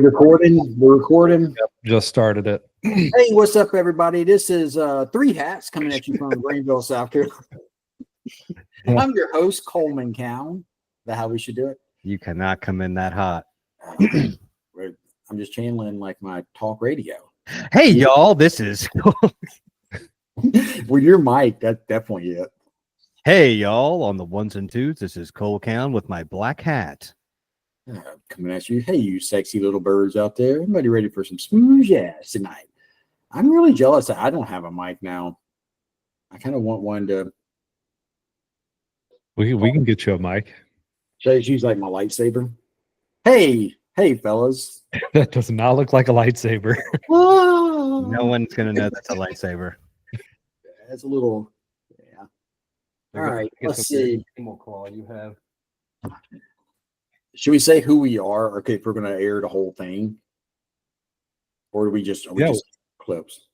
Recording. We're recording. Yep, just started it. Hey, what's up, everybody? This is Three Hats coming at you from Greenville, South Carolina. I'm your host, Coleman Cowan. Is that how we should do it? You cannot come in that hot. I'm just channeling like my talk radio. Hey, y'all, this is. With your mic, that's definitely it. Hey, y'all, on the ones and twos, this is Cole Cowan with my black hat. Coming at you. Hey, you sexy little birds out there. Everybody ready for some smooth jazz tonight? I'm really jealous that I don't have a mic now. I kind of want one to. We can get you a mic. She's like my lightsaber. Hey, fellas. That does not look like a lightsaber. No one's going to know that's a lightsaber. That's a little. Yeah. All right. Let's see. Claw you have. Should we say who we are? Okay, if we're going to air the whole thing, or do we just just clips?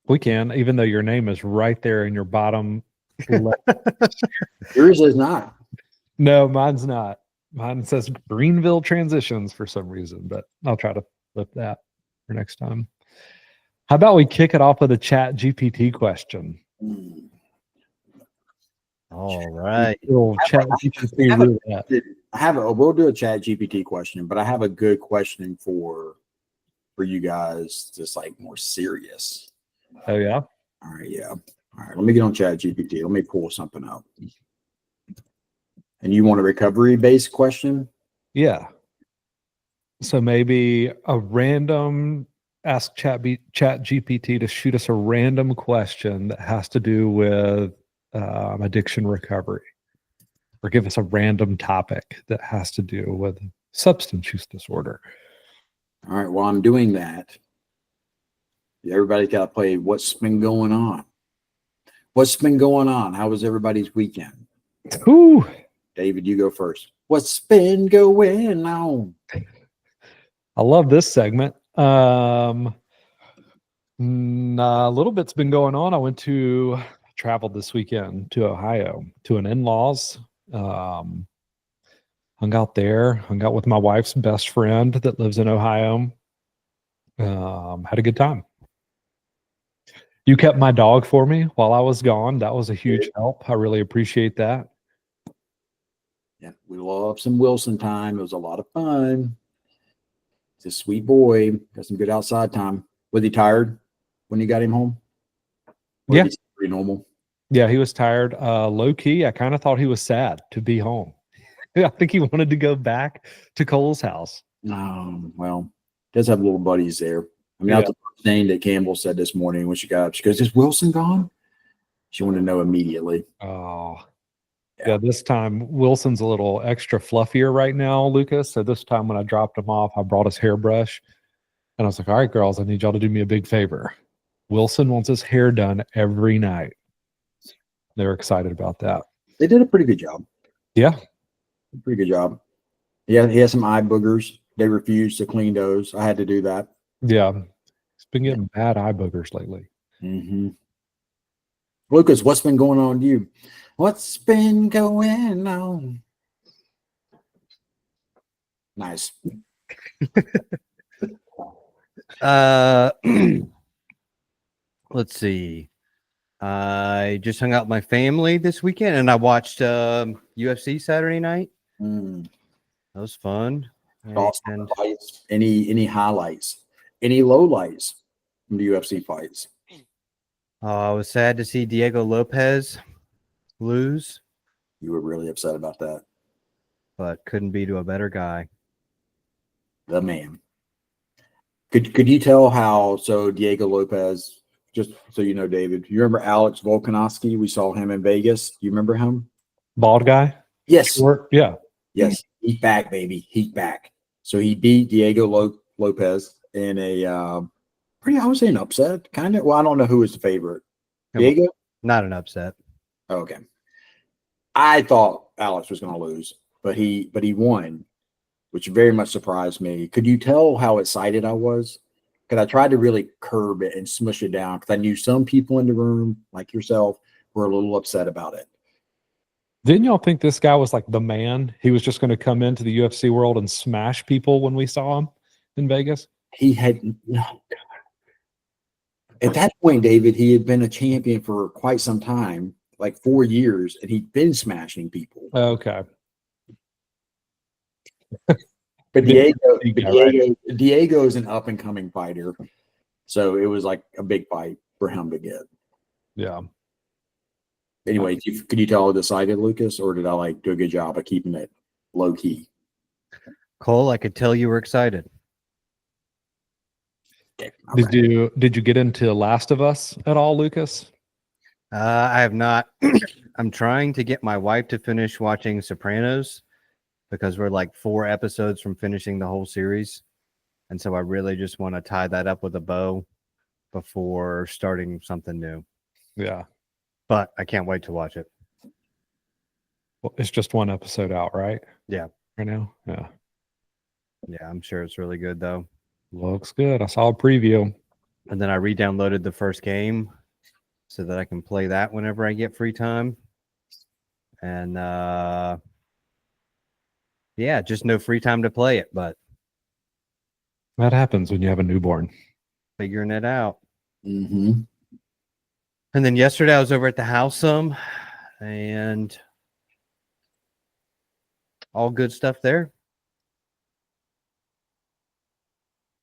We can, even though your name is right there in your bottom left. Yours is not. No, mine's not. Mine says Greenville Transitions for some reason, but I'll try to flip that for next time. How about we kick it off with a Chat GPT question? All right. We'll do a Chat GPT question, but I have a good question for you guys, just like more serious. Oh yeah. All right, yeah. All right, let me get on Chat GPT. Let me pull something up. And you want a recovery-based question? Yeah. So maybe a random ask Chat GPT to shoot us a random question that has to do with addiction recovery, or give us a random topic that has to do with substance use disorder. All right. While I'm doing that, everybody's got to play What's Been Going On. What's been going on? How was everybody's weekend? Ooh. David, you go first. What's been going on? I love this segment. A little bit's been going on. I traveled this weekend to Ohio to an in-laws. Hung out there, hung out with my wife's best friend that lives in Ohio. Had a good time. You kept my dog for me while I was gone. That was a huge help. I really appreciate that. Yeah, we love some Wilson time. It was a lot of fun. He's a sweet boy. Got some good outside time. Was he tired when you got him home? Or yeah. Pretty normal. Yeah, he was tired. Low key, I kind of thought he was sad to be home. I think he wanted to go back to Cole's house. Well, does have little buddies there. I mean, that's the first thing that Campbell said this morning when she got up. She goes, "Is Wilson gone?" She wanted to know immediately. Oh, yeah. This time Wilson's a little extra fluffier right now, Lucas. So this time when I dropped him off, I brought his hairbrush, and I was like, "All right, girls, I need y'all to do me a big favor. Wilson wants his hair done every night." They were excited about that. They did a pretty good job. Yeah. Pretty good job. Yeah, he has some eye boogers. They refused to clean those. I had to do that. Yeah. He's been getting bad eye boogers lately. Mm-hmm. Lucas, what's been going on with you? What's been going on? Nice. Let's see. I just hung out with my family this weekend, and I watched UFC Saturday night. That was fun. Awesome. Any highlights? Any lowlights from the UFC fights? I was sad to see Diego Lopez lose. You were really upset about that. But couldn't be to a better guy. The man. Could you tell how? So Diego Lopez. Just so you know, David, you remember Alex Volkanovski? We saw him in Vegas. Do you remember him? Bald guy? Yes. Yeah. Yes. He's back, baby. He's back. So he beat Diego Lopez in a I would say an upset, kind of. Well, I don't know who was the favorite. Diego? Not an upset. Oh, okay. I thought Alex was going to lose, but he won, which very much surprised me. Could you tell how excited I was? Because I tried to really curb it and smush it down because I knew some people in the room, like yourself, were a little upset about it. Didn't y'all think this guy was like the man? He was just going to come into the UFC world and smash people when we saw him in Vegas? He had no. At that point, David, he had been a champion for quite some time, like 4 years, and he'd been smashing people. Okay. But Right. Diego is an up and coming fighter, so it was like a big fight for him to get. Yeah. Anyway, could you tell I decided, Lucas, or did I like do a good job of keeping it low key? Cole, I could tell you were excited. Okay, Did you get into Last of Us at all, Lucas? I have not. I'm trying to get my wife to finish watching Sopranos because we're like 4 episodes from finishing the whole series. And so I really just want to tie that up with a bow before starting something new. Yeah. But I can't wait to watch it. Well, it's just 1 episode out, right? Yeah. Right now? Yeah. Yeah, I'm sure it's really good though. Looks good. I saw a preview. And then I re-downloaded the first game so that I can play that whenever I get free time. And yeah, just no free time to play it, but That happens when you have a newborn. figuring it out. Mm-hmm. And then yesterday I was over at the house some and all good stuff there.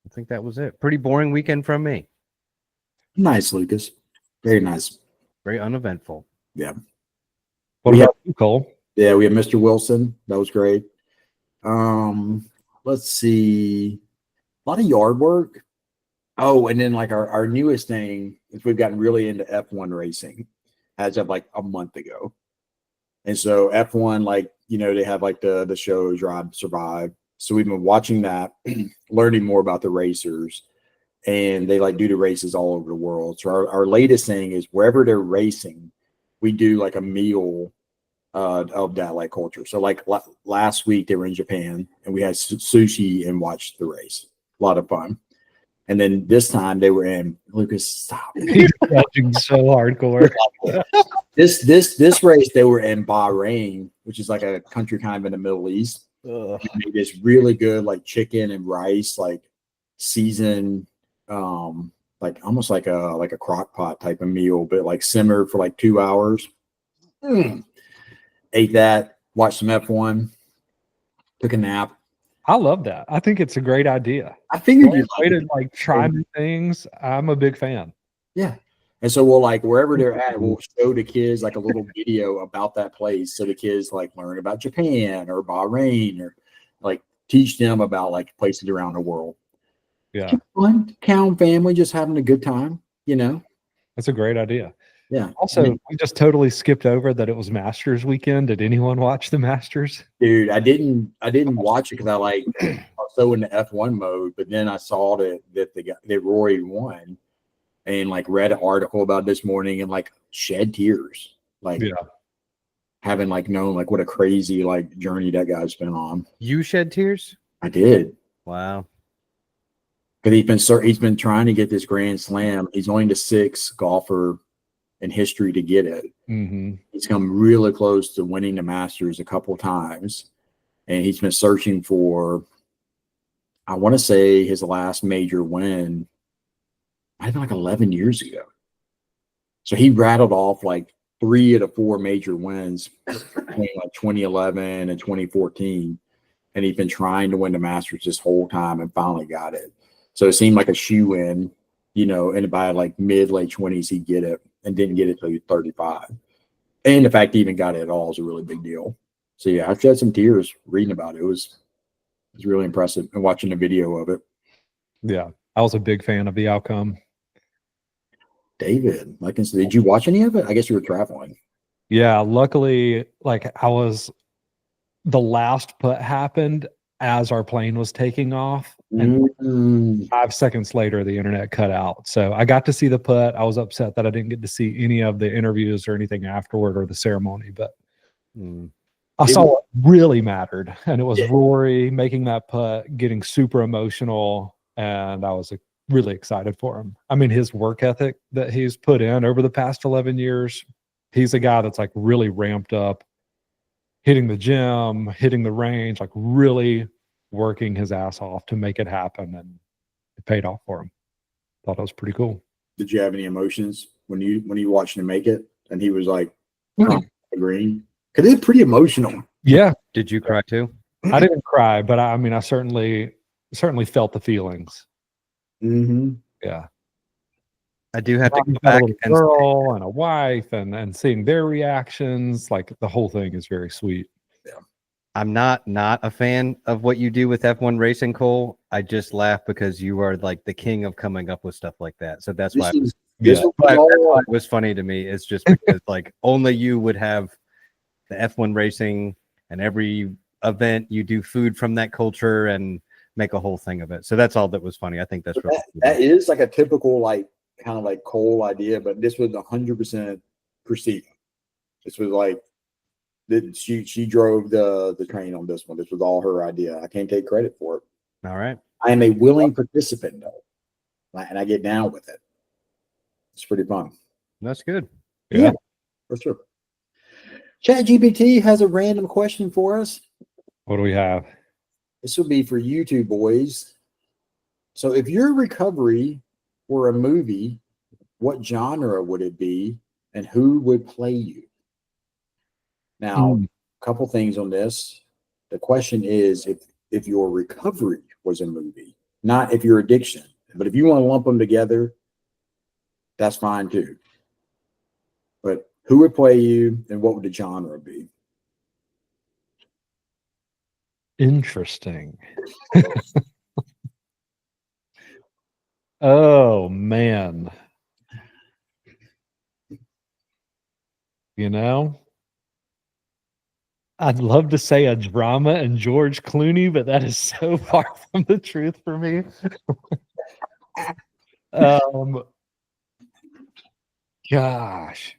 I think that was it. Pretty boring weekend from me. Nice, Lucas. Very nice. Very uneventful. Yeah. What about you, Cole? Yeah, we have Mr. Wilson. That was great. Let's see. A lot of yard work. Oh, and then like our newest thing is we've gotten really into F1 racing as of like a month ago. And so F1, like, they have like the show Drive to Survive. So we've been watching that, learning more about the racers, and they like do the races all over the world. So our latest thing is wherever they're racing, we do like a meal of that like culture. So like last week they were in Japan and we had sushi and watched the race. A lot of fun. And then this time they were in Lucas. Stop. He's judging so hardcore. This race they were in Bahrain, which is like a country kind of in the Middle East. They made this really good like chicken and rice, like seasoned, like almost like a crock pot type of meal, but like simmered for like 2 hours. Ate that, watched some F1, took a nap. I love that. I think it's a great idea. I figured you'd Way to like try new things. I'm a big fan. Yeah. And so we'll like wherever they're at, we'll show the kids like a little video about that place. So the kids like learn about Japan or Bahrain or like teach them about like places around the world. Yeah. Fun, Count family just having a good time, That's a great idea. Yeah. Also, we just totally skipped over that it was Masters weekend. Did anyone watch the Masters? Dude, I didn't watch it because I was so into F1 mode, but then I saw that Rory won and like read an article about this morning and like shed tears. Like having like known like what a crazy like journey that guy's been on. You shed tears? I did. Wow. Because he's been trying to get this Grand Slam. He's only the 6th golfer in history to get it. Mm-hmm. He's come really close to winning the Masters a couple times, and he's been searching for, I want to say his last major win I think like 11 years ago. So he rattled off like 3 of the 4 major wins between like 2011 and 2014, and he's been trying to win the Masters this whole time and finally got it. So it seemed like a shoe-in, and by like late 20s he'd get it, and didn't get it till he was 35. And the fact he even got it at all is a really big deal. So yeah, I shed some tears reading about it. It was really impressive and watching the video of it. Yeah, I was a big fan of the outcome. David, did you watch any of it? I guess you were traveling. Yeah, luckily, like the last putt happened as our plane was taking off, and 5 seconds later the internet cut out. So I got to see the putt. I was upset that I didn't get to see any of the interviews or anything afterward or the ceremony, but I saw what really mattered, and it was Rory making that putt, getting super emotional, and I was really excited for him. I mean, his work ethic that he's put in over the past 11 years, he's a guy that's like really ramped up hitting the gym, hitting the range, like really working his ass off to make it happen, and it paid off for him. Thought that was pretty cool. Did you have any emotions when you watched him make it and he was like agreeing? Because it's pretty emotional. Yeah, Did you cry too? I didn't cry, but I mean, I certainly felt the feelings. Mm-hmm. Yeah, I do have to He's go got a back little and girl and a wife, and seeing their reactions, like the whole thing is very sweet. I'm not a fan of what you do with F1 racing, Cole. I just laugh because you are like the king of coming up with stuff like that. So that's why it was, This Yeah. was that's all why it was funny to me. It's just because like only you would have the F1 racing, and every event you do food from that culture and make a whole thing of it. So that's all that was funny. I think that's really cool. that is like a typical like kind of like Cole idea, but this was 100% Christina. This was like she drove the train on this one. This was all her idea. I can't take credit for it. All right. I am a willing participant though, and I get down with it. It's pretty fun. That's good. Yeah. For sure. ChatGPT has a random question for us. What do we have? This will be for you two boys. So if your recovery were a movie, what genre would it be and who would play you? Now, a couple things on this. The question is if your recovery was a movie, not if your addiction. But if you want to lump them together, that's fine too. But who would play you and what would the genre be? Interesting. Oh man. You know, I'd love to say a drama and George Clooney, but that is so far from the truth for me. Gosh.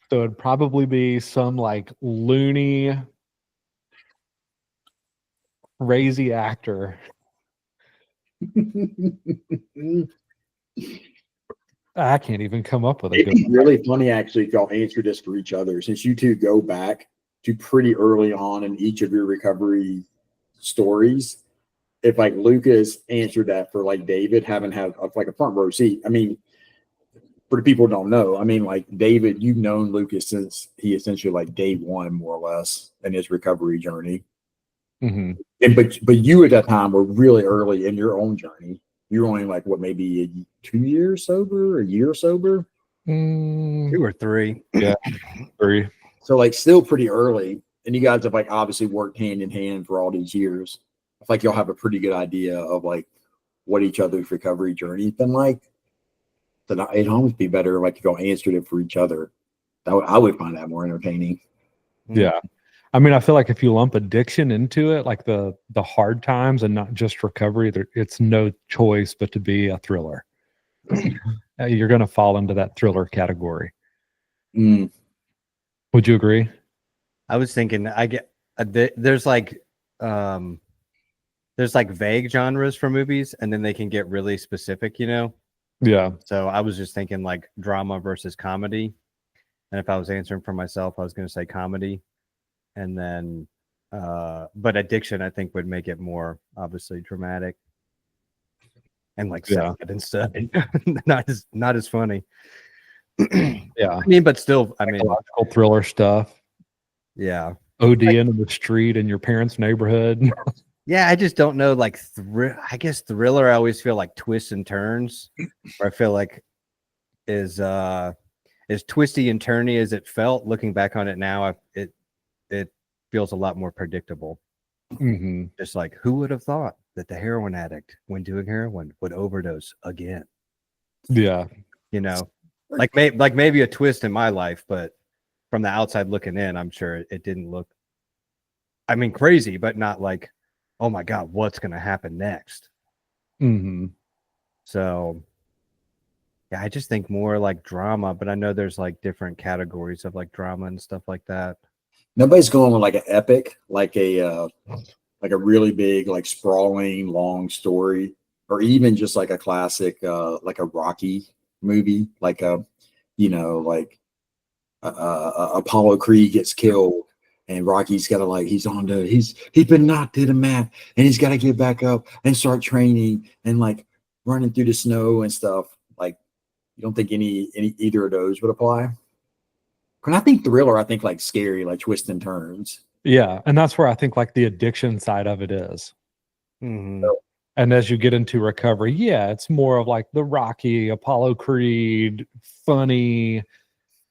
So it'd probably be some like loony, crazy actor. I can't even come up with a It'd good be one. really funny actually if y'all answered this for each other, since you two go back to pretty early on in each of your recovery stories. If like Lucas answered that for like David, having had like a front row seat. I mean, for the people who don't know, I mean, like David, you've known Lucas since he essentially like day one, more or less, in his recovery journey. Mm-hmm. And but you at that time were really early in your own journey. You were only like what, maybe 2 years sober, a year sober. 2 or 3. Yeah, 3. So like still pretty early. And you guys have like obviously worked hand in hand for all these years. I feel like you'll have a pretty good idea of like what each other's recovery journey's been like. Then it'd almost be better like if y'all answered it for each other. I would find that more entertaining. Yeah. I mean, I feel like if you lump addiction into it, like the hard times and not just recovery, it's no choice but to be a thriller. You're going to fall into that thriller category. Mm. Would you agree? I was thinking there's like vague genres for movies, and then they can get really specific, you know? Yeah. So I was just thinking like drama versus comedy. And if I was answering for myself, I was going to say comedy. And then, but addiction, I think, would make it more obviously dramatic and like sad and stuff. not as funny. Yeah. I mean, but still, I mean, psychological thriller stuff. Yeah. ODing in the street in your parents' neighborhood. Yeah, I just don't know. Like, I guess thriller, I always feel like twists and turns, or I feel like is as twisty and turny as it felt. Looking back on it now, it feels a lot more predictable. Mm-hmm. Just like, who would have thought that the heroin addict, when doing heroin, would overdose again? Yeah, You know, like maybe a twist in my life, but from the outside looking in, I'm sure it didn't look. I mean, crazy, but not like, oh my God, what's going to happen next? Mm-hmm. So, yeah, I just think more like drama, but I know there's like different categories of like drama and stuff like that. Nobody's going with like an epic, like a really big, like sprawling, long story, or even just like a classic, like a Rocky movie, like a, like Apollo Creed gets killed and Rocky's got to he's been knocked to the mat, and he's got to get back up and start training and like running through the snow and stuff. Like, you don't think any either of those would apply? When I think thriller, I think like scary, like twists and turns. Yeah, and that's where I think like the addiction side of it is. Mhm. And as you get into recovery, yeah, it's more of like the Rocky, Apollo Creed, funny.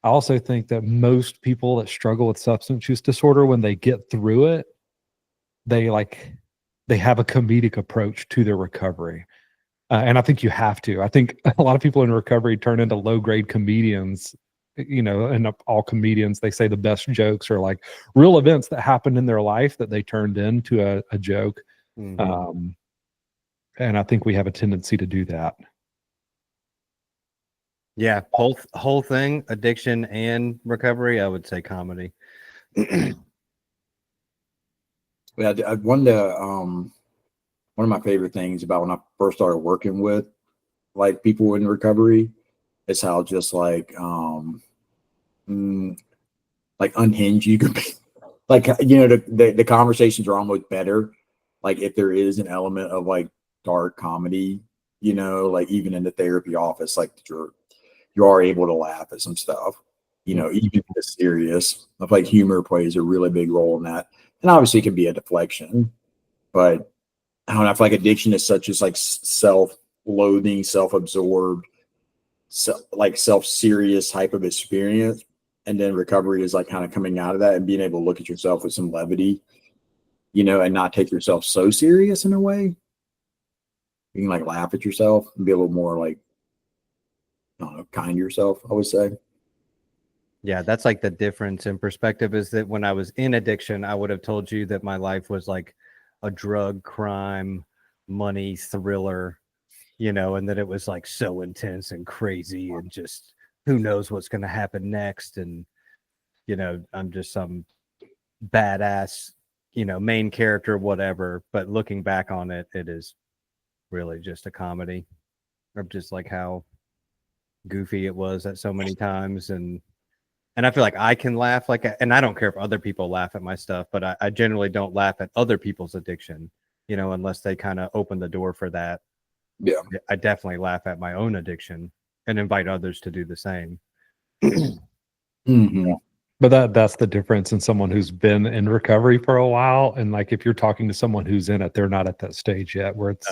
I also think that most people that struggle with substance use disorder, when they get through it, they have a comedic approach to their recovery. And I think you have to. I think a lot of people in recovery turn into low grade comedians, and all comedians, they say the best jokes are like real events that happened in their life that they turned into a joke. Mhm. And I think we have a tendency to do that. Yeah, whole thing, addiction and recovery. I would say comedy. Yeah, one of my favorite things about when I first started working with like people in recovery is how just like unhinged you can be. Like, the conversations are almost better like if there is an element of like dark comedy, like even in the therapy office, like you are able to laugh at some stuff, even if it's serious. I feel like humor plays a really big role in that, and obviously it can be a deflection, but I don't know, I feel like addiction is such as like self-loathing, self-absorbed, self-serious type of experience. And then recovery is like kind of coming out of that and being able to look at yourself with some levity, and not take yourself so serious in a way. You can like laugh at yourself and be a little more like, I don't know, kind to yourself, I would say. Yeah, that's like the difference in perspective is that when I was in addiction, I would have told you that my life was like a drug, crime, money thriller, and that it was like so intense and crazy and just who knows what's going to happen next. And, I'm just some badass, main character, whatever. But looking back on it, it is really just a comedy of just like how goofy it was at so many times. And I feel like I can laugh and I don't care if other people laugh at my stuff, but I generally don't laugh at other people's addiction, unless they kind of open the door for that. Yeah. I definitely laugh at my own addiction and invite others to do the same. Mm-hmm. But that's the difference in someone who's been in recovery for a while. And like if you're talking to someone who's in it, they're not at that stage yet where it's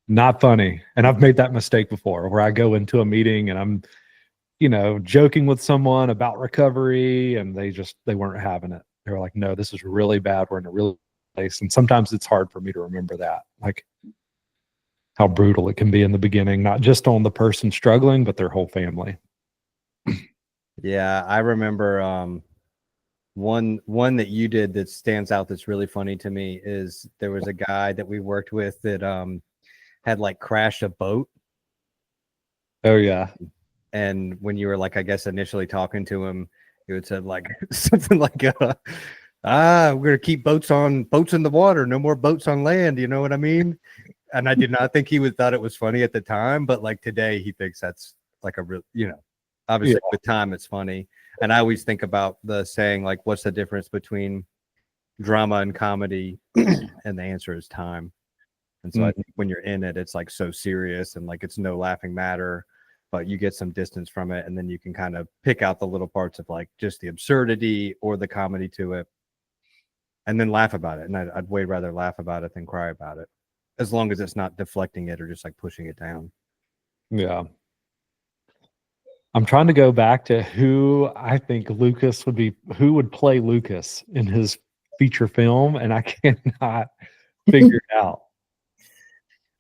not funny. And I've made that mistake before where I go into a meeting and I'm, joking with someone about recovery and they weren't having it. They were like, no, this is really bad. We're in a real place. And sometimes it's hard for me to remember that, like how brutal it can be in the beginning, not just on the person struggling, but their whole family. Yeah, I remember one that you did that stands out that's really funny to me is there was a guy that we worked with that had like crashed a boat. Oh yeah. And when you were like, I guess initially talking to him, he would say like something like we're gonna keep boats in the water, no more boats on land, you know what I mean? And I did not think he thought it was funny at the time, but like today he thinks that's like a real, obviously with time it's funny. And I always think about the saying like, what's the difference between drama and comedy? And the answer is time. And so I think when you're in it, it's like so serious and like it's no laughing matter, but you get some distance from it, and then you can kind of pick out the little parts of like just the absurdity or the comedy to it, and then laugh about it. And I'd way rather laugh about it than cry about it, as long as it's not deflecting it or just like pushing it down. Yeah. I'm trying to go back to who I think who would play Lucas in his feature film, and I cannot figure it out.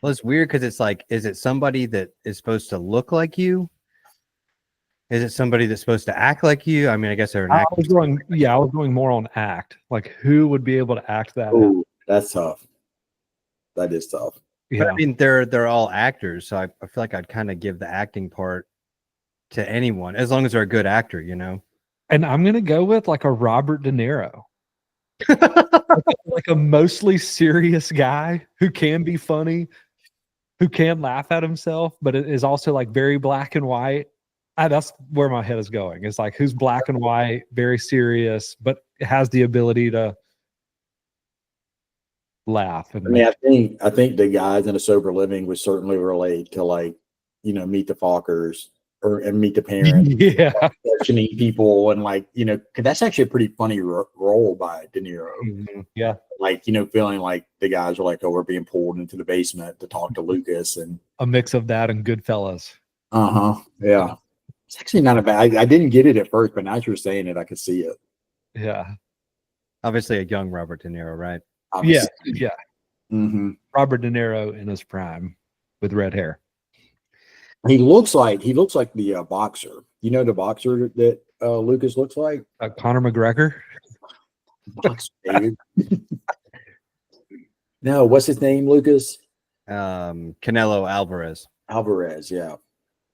Well, it's weird because it's like, is it somebody that is supposed to look like you? Is it somebody that's supposed to act like you? I mean, I guess they're an actor. I was going more on act. Like who would be able to act that out? Oh, that's tough. That is tough. Yeah. But I mean, they're all actors, so I feel like I'd kind of give the acting part to anyone as long as they're a good actor, And I'm gonna go with like a Robert De Niro. Like a mostly serious guy who can be funny, who can laugh at himself, but it is also like very black and white. That's where my head is going. It's like who's black and white, very serious, but has the ability to laugh and I mean, I think the guys in a sober living would certainly relate to, like, Meet the Fockers and Meet the Parents, yeah. questioning people, and, like, because that's actually a pretty funny role by De Niro. Yeah. Like, feeling like the guys are like, oh, we're being pulled into the basement to talk to Lucas, and A mix of that and Goodfellas. yeah. It's actually not a bad. I didn't get it at first, but now that you're saying it, I could see it. Yeah. Obviously, a young Robert De Niro, right? Yeah. Obviously. Yeah. Mm-hmm. Robert De Niro in his prime with red hair. He looks like the boxer. You know the boxer that Lucas looks like? Conor McGregor. Boxer, David. No, what's his name, Lucas? Canelo Alvarez. Alvarez, yeah.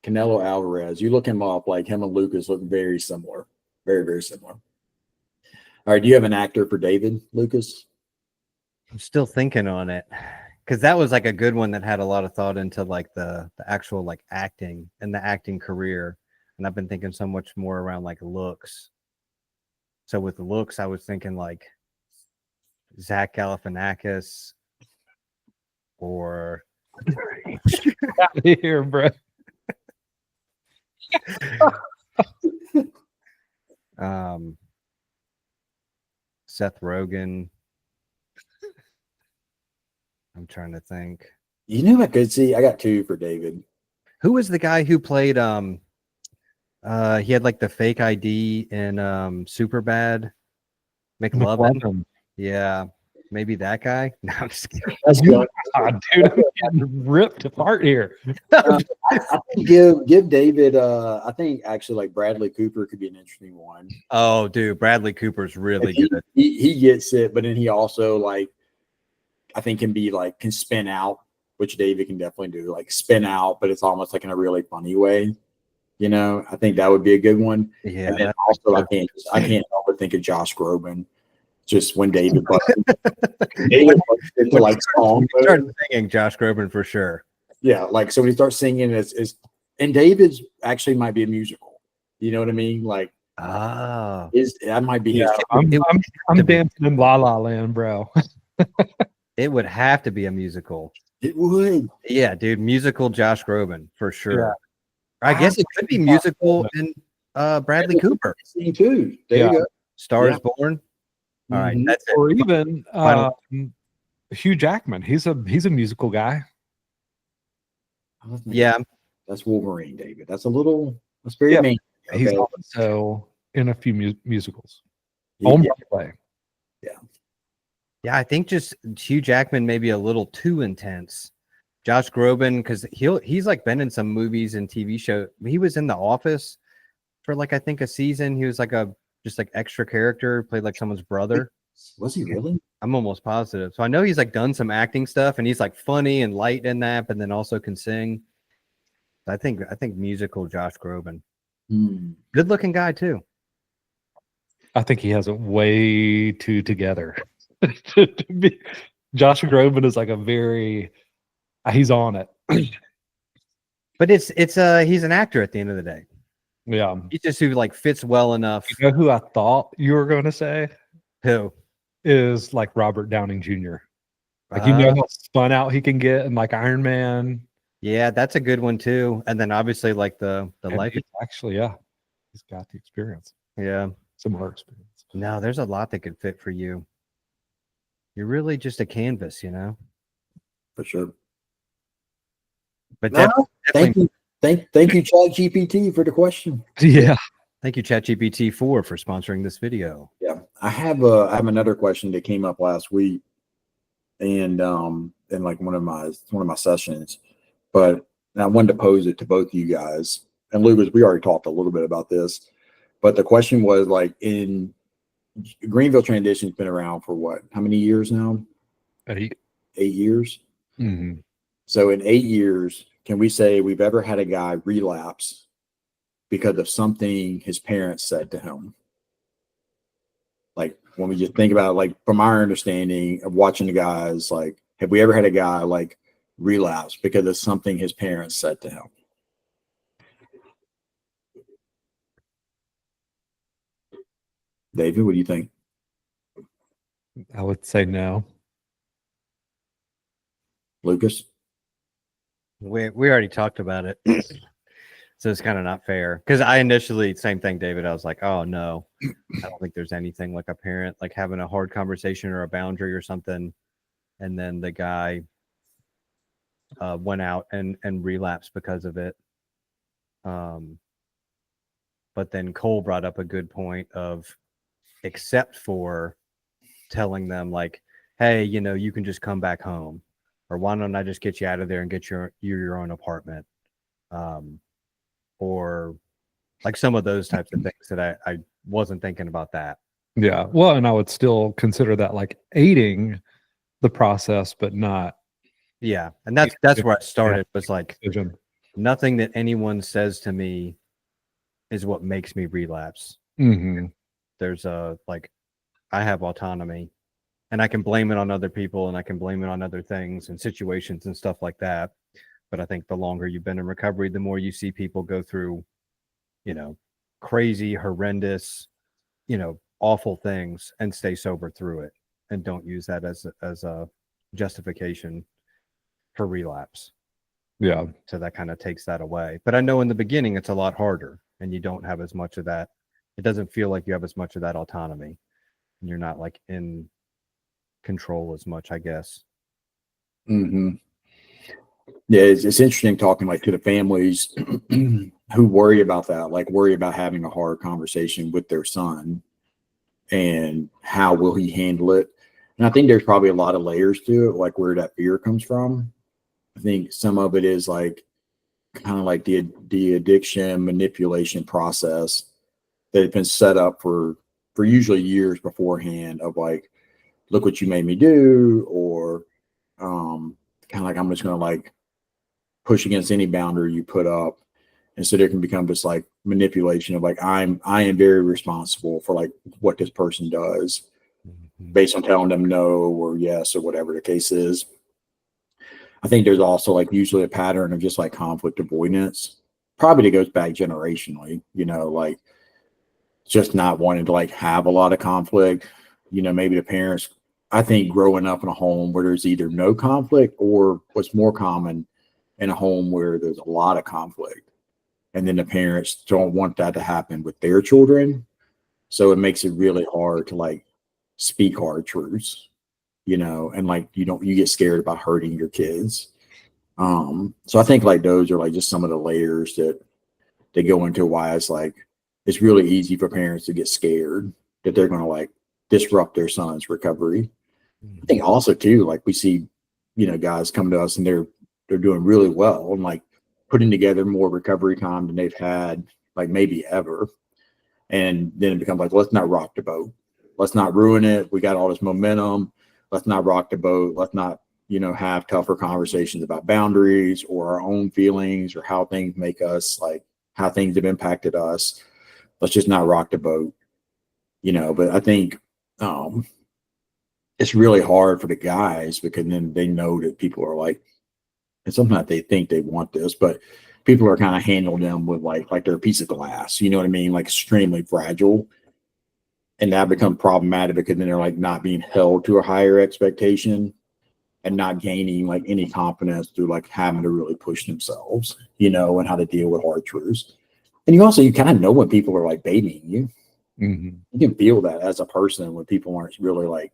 Canelo Alvarez. You look him up, like him and Lucas look very similar. Very, very similar. All right, do you have an actor for David, Lucas? I'm still thinking on it because that was like a good one that had a lot of thought into like the actual like acting and the acting career. And I've been thinking so much more around like looks. So with the looks, I was thinking like Zach Galifianakis or Out of here, bro. Seth Rogen. I'm trying to think. You know, I could see. I got two for David. Who was the guy who played he had like the fake ID in Superbad? McLovin. Yeah, maybe that guy. No, I'm just kidding. That's good. God, dude, I'm getting ripped apart here. I think give David. I think actually like Bradley Cooper could be an interesting one. Oh, dude, Bradley Cooper's really good. He gets it, but then he also, like, I think can spin out, which David can definitely do. Like spin out, but it's almost like in a really funny way. I think that would be a good one. Yeah. And then also, I can't help but think of Josh Groban. Just when David busts into like song mode. Start singing Josh Groban for sure. Yeah, like so when he starts singing, and David's actually might be a musical. You know what I mean? Like, that might be his. I'm dancing in La La Land, bro. It would have to be a musical. It would. Yeah, dude, musical Josh Groban for sure. Yeah. I guess it could be musical and Bradley Cooper. Me too. There you go. Star is Born. All right, Mhm. that's it. Or even Hugh Jackman. He's a musical guy. Yeah, that's Wolverine, David. That's very main. He's Okay. also in a few musicals. Yeah. On Broadway. Yeah, I think just Hugh Jackman maybe a little too intense. Josh Groban, because he's like been in some movies and TV show. He was in The Office for like I think a season. He was like just like extra character, played like someone's brother. Was he really? I'm almost positive. So I know he's like done some acting stuff, and he's like funny and light in that, but then also can sing. I think musical Josh Groban, good looking guy too. I think he has it way too together. Josh Groban is like he's on it. But it's he's an actor at the end of the day. Yeah. He just who like fits well enough. You know who I thought you were going to say? Who is like Robert Downing Jr. Like how spun out he can get in like Iron Man. Yeah, that's a good one too. And then obviously like the life. Actually, he's got the experience. Yeah, Similar experience. No, there's a lot that could fit for you. You're really just a canvas, For sure. But thank you, ChatGPT, for the question. Yeah. Thank you, ChatGPT 4 for sponsoring this video. Yeah, I have another question that came up last week, and in like one of my sessions, but I wanted to pose it to both of you guys. And Lucas, we already talked a little bit about this, but the question was like, in Greenville Transition's been around for what? How many years now? 8 years. Mm-hmm. So in 8 years, can we say we've ever had a guy relapse because of something his parents said to him? Like when we just think about it, like from our understanding of watching the guys, like have we ever had a guy like relapse because of something his parents said to him? David, what do you think? I would say no. Lucas? We already talked about it. So it's kind of not fair. Because I initially, same thing, David. I was like, oh no, I don't think there's anything like a parent like having a hard conversation or a boundary or something. And then the guy went out and relapsed because of it. But then Cole brought up a good point of, except for telling them like, hey, you can just come back home, or why don't I just get you out of there and get your own apartment, or like some of those types of things that I wasn't thinking about that. Yeah. Well, and I would still consider that like aiding the process, but not Yeah, and that's where I started, was like, decision. nothing that anyone says to me is what makes me relapse. Mm-hmm. There's like, I have autonomy, and I can blame it on other people, and I can blame it on other things and situations and stuff like that. But I think the longer you've been in recovery, the more you see people go through, crazy, horrendous, awful things and stay sober through it, and don't use that as a justification for relapse. Yeah. So that kind of takes that away. But I know in the beginning it's a lot harder, and you don't have as much of that. It doesn't feel like you have as much of that autonomy, and you're not like in control as much, I guess. Mm-hmm. Yeah, it's interesting talking like to the families who worry about that, like worry about having a hard conversation with their son and how will he handle it. And I think there's probably a lot of layers to it, like where that fear comes from. I think some of it is like kind of like the addiction manipulation process that had been set up for usually years beforehand of like, look what you made me do, or kind of like I'm just gonna like push against any boundary you put up. And so there can become this like manipulation of like I am very responsible for like what this person does based on telling them no or yes or whatever the case is. I think there's also like usually a pattern of just like conflict avoidance. Probably that goes back generationally, like just not wanting to like have a lot of conflict. Maybe the parents, I think growing up in a home where there's either no conflict or what's more common in a home where there's a lot of conflict. And then the parents don't want that to happen with their children. So it makes it really hard to like speak hard truths, and like you get scared about hurting your kids. So I think like those are like just some of the layers that they go into why it's like it's really easy for parents to get scared that they're gonna like disrupt their son's recovery. I think also too, like we see, guys come to us and they're doing really well and like putting together more recovery time than they've had like maybe ever. And then it becomes like, let's not rock the boat. Let's not ruin it. We got all this momentum. Let's not rock the boat. Let's not, have tougher conversations about boundaries or our own feelings or how things make us, like how things have impacted us. Let's just not rock the boat, but I think it's really hard for the guys because then they know that people are like, and sometimes they think they want this, but people are kind of handling them with like they're a piece of glass, you know what I mean? Like extremely fragile. And that becomes problematic because then they're like not being held to a higher expectation and not gaining like any confidence through like having to really push themselves, and how to deal with hard truths. And you kind of know when people are like babying you. Mm-hmm. You can feel that as a person when people aren't really like,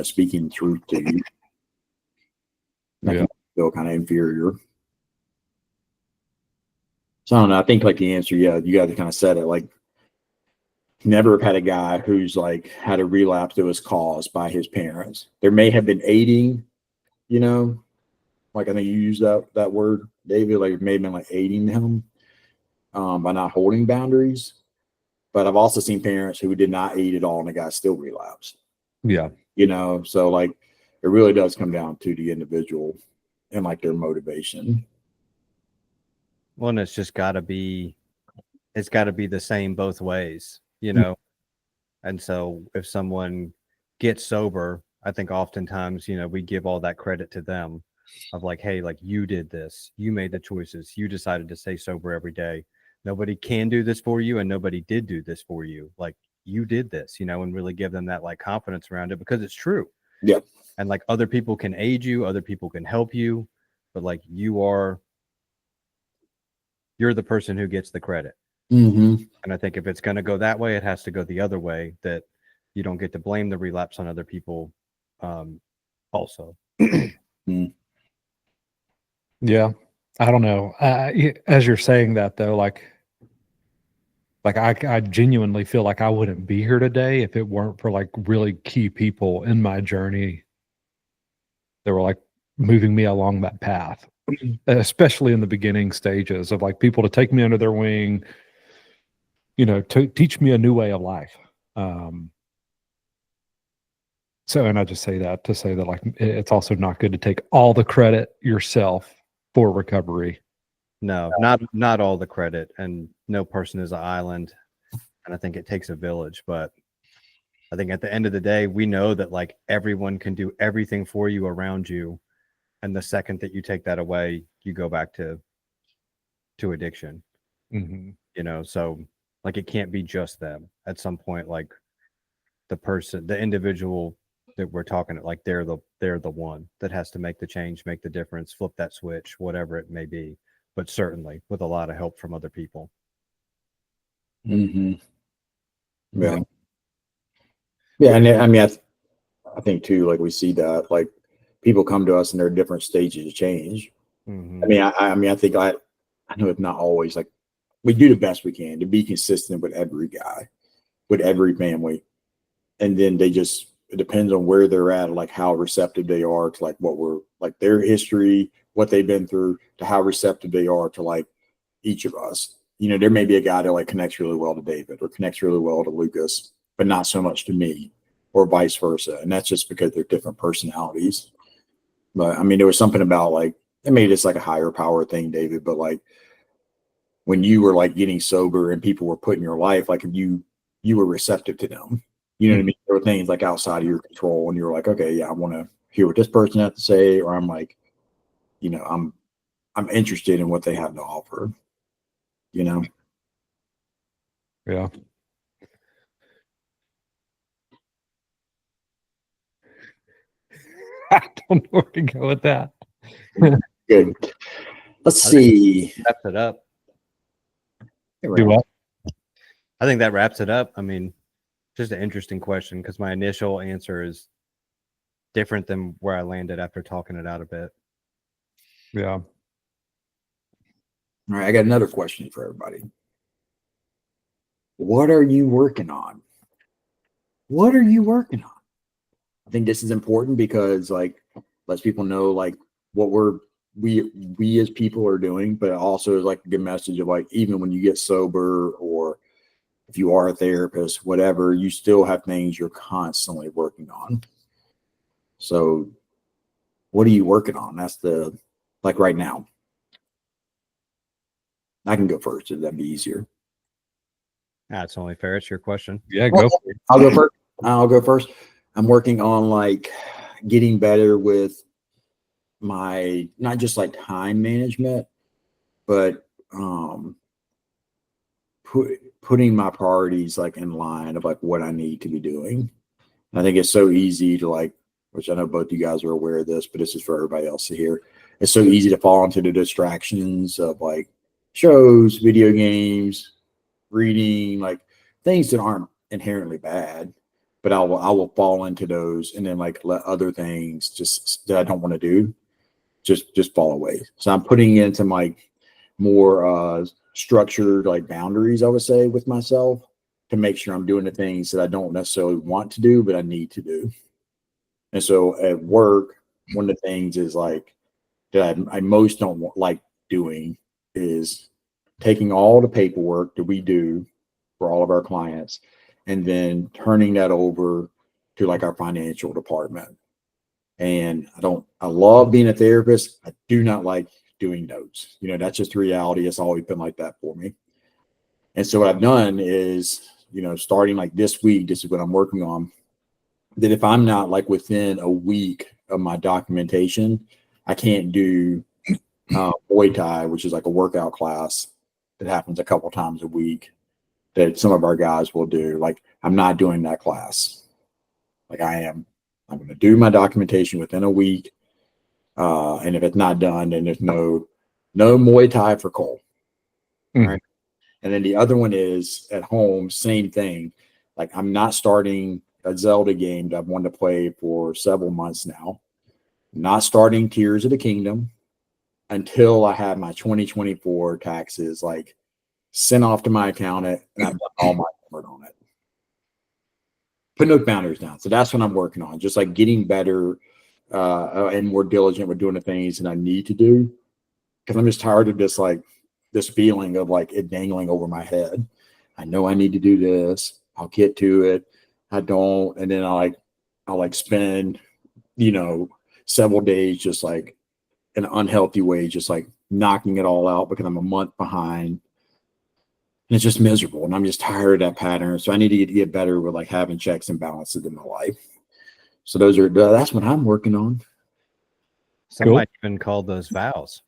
speaking the truth to you. That Yeah. can feel kind of inferior. So I don't know. I think like the answer, yeah, you guys kind of said it. Like, never have had a guy who's like had a relapse that was caused by his parents. There may have been aiding, like I think you used that word, David. Like it may have been like aiding him by not holding boundaries. But I've also seen parents who did not aid at all and the guy still relapsed. Yeah. So like it really does come down to the individual and like their motivation. Well, and it's got to be the same both ways, And so if someone gets sober, I think oftentimes, we give all that credit to them of like, hey, like you did this, you made the choices, you decided to stay sober every day. Nobody can do this for you, and nobody did do this for you. Like you did this, and really give them that like confidence around it, because it's true. Yeah. And like other people can aid you, other people can help you, but like you're the person who gets the credit. Mm-hmm. And I think if it's going to go that way, it has to go the other way, that you don't get to blame the relapse on other people. Also. Yeah. I don't know. As you're saying that though, like I genuinely feel like I wouldn't be here today if it weren't for like really key people in my journey that were like moving me along that path, especially in the beginning stages of like people to take me under their wing, to teach me a new way of life. So, and I just say that to say that like it's also not good to take all the credit yourself for recovery. No, not all the credit, and no person is an island. And I think it takes a village, but I think at the end of the day, we know that like everyone can do everything for you around you. And the second that you take that away, you go back to addiction. Mm-hmm. So like it can't be just them. At some point, like the individual that we're talking to, like they're the one that has to make the change, make the difference, flip that switch, whatever it may be. But certainly with a lot of help from other people. Mm-hmm. Yeah. Yeah. And I mean, I think too, like we see that like people come to us and they're different stages of change. Mm-hmm. I mean, I think I know it's not always like we do the best we can to be consistent with every guy, with every family. And then it depends on where they're at, like how receptive they are to like what we're like their history, what they've been through, to how receptive they are to like each of us. There may be a guy that like connects really well to David or connects really well to Lucas, but not so much to me, or vice versa. And that's just because they're different personalities. But I mean, there was something about like, I mean, it's like a higher power thing, David, but like when you were like getting sober and people were put in your life, like if you were receptive to them, you know what I mean? There were things like outside of your control and you're like, okay, yeah, I want to hear what this person has to say, or I'm like, I'm interested in what they have to offer, Yeah. I don't know where to go with that. Good. Let's see. Wraps it up. Do what? I think that wraps it up. I mean, just an interesting question, because my initial answer is different than where I landed after talking it out a bit. Yeah. All right, I got another question for everybody. What are you working on? What are you working on? I think this is important because like lets people know like what we as people are doing, but it also is like a good message of like even when you get sober, or if you are a therapist, whatever, you still have things you're constantly working on. So what are you working on? That's the like right now. I can go first if that'd be easier. That's only fair. It's your question. Yeah, go for it. I'll go first. I'm working on like getting better with my not just like time management, but putting my priorities like in line of like what I need to be doing. I think it's so easy to like, which I know both you guys are aware of this, but this is for everybody else to hear. It's so easy to fall into the distractions of like shows, video games, reading, like things that aren't inherently bad, but I will fall into those and then like let other things just that I don't want to do just fall away. So I'm putting into my more structured like boundaries, I would say, with myself to make sure I'm doing the things that I don't necessarily want to do, but I need to do. And so at work, one of the things is like that I most don't like doing is taking all the paperwork that we do for all of our clients and then turning that over to like our financial department. And I love being a therapist. I do not like doing notes. That's just reality. It's always been like that for me. And so what I've done is, starting like this week, this is what I'm working on, that if I'm not like within a week of my documentation, I can't do Muay Thai, which is like a workout class that happens a couple times a week. that some of our guys will do. Like, I'm not doing that class. Like I'm going to do my documentation within a week. And if it's not done, then there's no Muay Thai for Cole. Right. And then the other one is at home, same thing. Like, I'm not starting a Zelda game that I've wanted to play for several months now. Not starting Tears of the Kingdom until I have my 2024 taxes like sent off to my accountant and I've done all my work on it. Put no boundaries down. So that's what I'm working on. Just like getting better and more diligent with doing the things that I need to do. Because I'm just tired of this feeling of like it dangling over my head. I know I need to do this. I'll get to it. I don't. And then I'll spend, several days just like in an unhealthy way, just like knocking it all out because I'm a month behind. And it's just miserable. And I'm just tired of that pattern. So I need to get better with like having checks and balances in my life. So that's what I'm working on. Some might even call those vows.